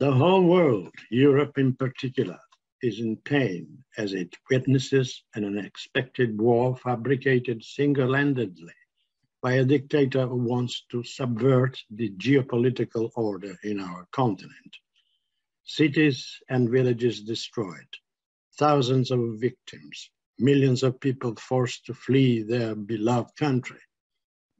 The whole world, Europe in particular, is in pain as it witnesses an unexpected war fabricated single-handedly by a dictator who wants to subvert the geopolitical order in our continent. Cities and villages destroyed, thousands of victims, millions of people forced to flee their beloved country,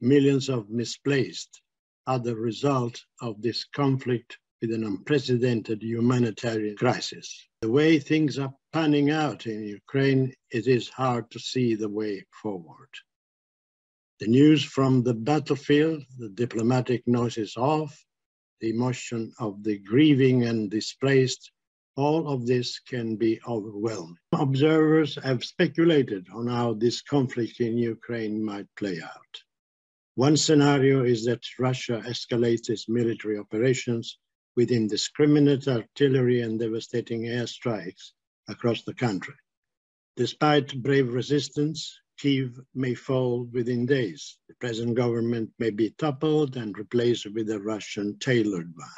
millions of misplaced are the result of this conflict with an unprecedented humanitarian crisis. The way things are panning out in Ukraine, it is hard to see the way forward. The news from the battlefield, the diplomatic noises off, the emotion of the grieving and displaced, all of this can be overwhelming. Observers have speculated on how this conflict in Ukraine might play out. One scenario is that Russia escalates its military operations with indiscriminate artillery and devastating airstrikes across the country. Despite brave resistance, Kyiv may fall within days. The present government may be toppled and replaced with a Russian tailored one.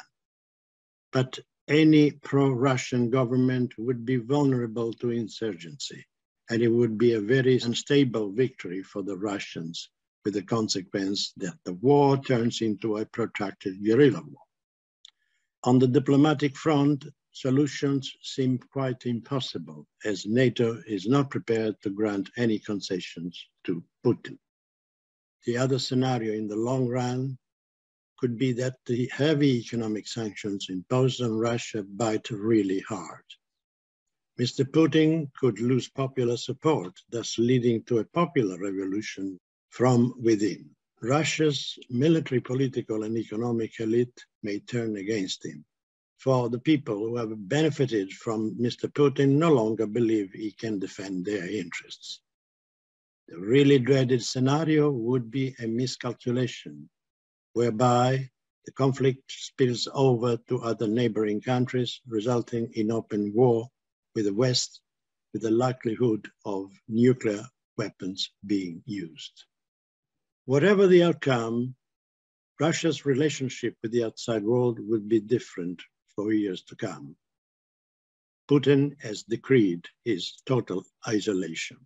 But any pro-Russian government would be vulnerable to insurgency, and it would be a very unstable victory for the Russians, with the consequence that the war turns into a protracted guerrilla war. On the diplomatic front, solutions seem quite impossible, as NATO is not prepared to grant any concessions to Putin. The other scenario in the long run could be that the heavy economic sanctions imposed on Russia bite really hard. Mr. Putin could lose popular support, thus leading to a popular revolution from within. Russia's military, political, and economic elite may turn against him. For the people who have benefited from Mr. Putin no longer believe he can defend their interests. The really dreaded scenario would be a miscalculation, whereby the conflict spills over to other neighboring countries, resulting in open war with the West, with the likelihood of nuclear weapons being used. Whatever the outcome, Russia's relationship with the outside world would be different for years to come. Putin has decreed his total isolation.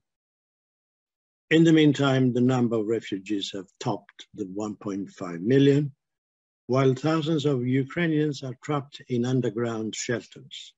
In the meantime, the number of refugees have topped the 1.5 million, while thousands of Ukrainians are trapped in underground shelters.